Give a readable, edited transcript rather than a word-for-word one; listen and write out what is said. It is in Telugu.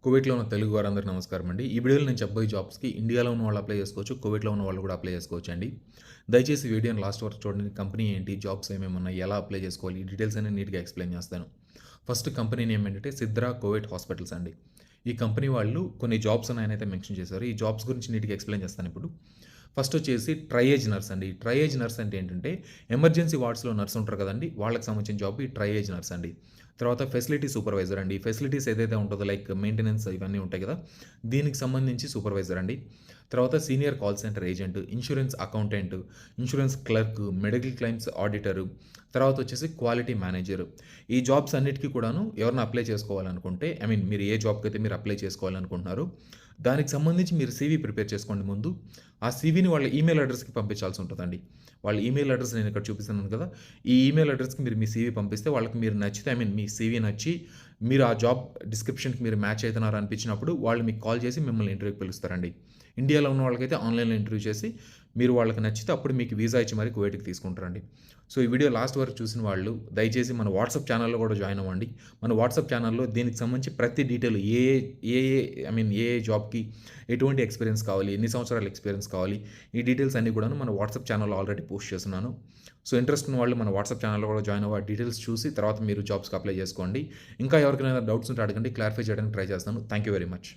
కువైట్‌లో ఉన్న తెలుగు వారందరికీ నమస్కారం అండి. ఈ వీడియోలో నేను చెప్పబోయే జాబ్స్‌కి ఇండియాలో ఉన్న వాళ్ళు అప్లై చేసుకోవచ్చు. కువైట్‌లో ఉన్న వాళ్ళు కూడా అప్లై చేసుకోవచ్చండి. దయచేసి వీడియోని లాస్ట్ వరకు చూడండి. కంపెనీ ఏంటి? జాబ్స్ ఏమేమి ఉన్నాయి? ఎలా అప్లై చేసుకోవాలి? ఈ డీటెయిల్స్ అన్ని నీట్‌గా ఎక్స్‌ప్లెయిన్ చేస్తాను. ఫస్ట్ కంపెనీ నేమ్ ఏంటంటే సిద్రా కువైట్ హాస్పిటల్స్ అండి. ఈ కంపెనీ వాళ్ళు కొన్ని జాబ్స్ ఉన్నాయనైతే మెన్షన్ చేశారు. ఈ జాబ్స్ గురించి నీట్‌గా ఎక్స్‌ప్లెయిన్ చేస్తాను ఇప్పుడు. ఫస్ట్ వచ్చేసి ట్రైయేజ్ నర్స్ అండి. ట్రైయేజ్ నర్స్ అంటే ఏంటంటే ఎమర్జెన్సీ వార్డ్స్‌లో నర్స్ ఉంటారు కదండీ! వాళ్ళకి సంబంధించిన జాబ్ ఈ ట్రైయేజ్ నర్స్ అండి. తర్వాత ఫెసిలిటీ సూపర్వైజర్ అండి. ఫెసిలిటీస్ ఏదైతే ఉంటుందో లైక్ మెయింటెనెన్స్ ఇవన్నీ ఉంటాయి కదా! దీనికి సంబంధించి సూపర్వైజర్ అండి. తర్వాత senior call centre agent, insurance accountant, insurance clerk, medical claims auditor, తర్వాత వచ్చేసి క్వాలిటీ మేనేజర్. ఈ జాబ్స్ అన్నిటికి కూడాను ఎవరైనా అప్లై చేసుకోవాలనుకుంటే మీరు ఏ జాబ్‌కైతే మీరు అప్లై చేసుకోవాలనుకుంటున్నారో దానికి సంబంధించి మీరు సీవీ ప్రిపేర్ చేసుకోండి ముందు. ఆ సీవీని వాళ్ళ ఈమెయిల్ అడ్రెస్‌కి పంపించాల్సి ఉంటదండి. వాళ్ళ ఈమెయిల్ అడ్రెస్ నేను ఇక్కడ చూపిస్తున్నాను కదా! ఈ ఈమెయిల్ అడ్రెస్‌కి మీరు మీ సీవీ పంపిస్తే వాళ్ళకి మీరు నచ్చితే మీ సీవీ నచ్చి మీరు ఆ జాబ్ డిస్క్రిప్షన్‌కి మీరు మ్యాచ్ అయితున్నారు అనిపించినప్పుడు వాళ్ళు మీకు కాల్ చేసి మిమ్మల్ని ఇంటర్వ్యూకి పిలుస్తారండి. ఇండియాలో ఉన్న వాళ్ళకైతే ఆన్‌లైన్‌లో ఇంటర్వ్యూ చేసి మీరు వాళ్ళకి నచ్చితే అప్పుడు మీకు వీసా ఇచ్చి మరి కువైట్‌కి తీసుకుంటారండి. సో, ఈ వీడియో లాస్ట్ వరకు చూసిన వాళ్ళు దయచేసి మన వాట్సాప్ ఛానల్‌లో కూడా జాయిన్ అవ్వండి. మన వాట్సాప్ ఛానల్‌లో దీనికి సంబంధించి ప్రతి డీటెయిల్ ఏ ఏ ఏ ఏ జాబ్‌కి ఎటువంటి ఎక్స్‌పీరియన్స్ కావాలి, ఎన్ని సంవత్సరాల ఎక్స్‌పీరియన్స్ కావాలి, ఈ డీటెయిల్స్ అన్నీ కూడాను మన వాట్సాప్ ఛానల్‌లో ఆల్రెడీ పోస్ట్ చేస్తున్నాను. సో, ఇంట్రెస్ట్ ఉన్న వాళ్ళు మన వాట్సాప్ ఛానల్‌లో కూడా జాయిన్ అవ్వ డీటెయిల్స్ చూసి తర్వాత మీరు జాబ్స్‌కి అప్లై చేసుకోండి. ఇంకా ఎవరికైనా డౌట్స్ ఉంటే అడగండి. క్లారిఫై చేయడానికి ట్రై చేస్తాను. Thank you very much.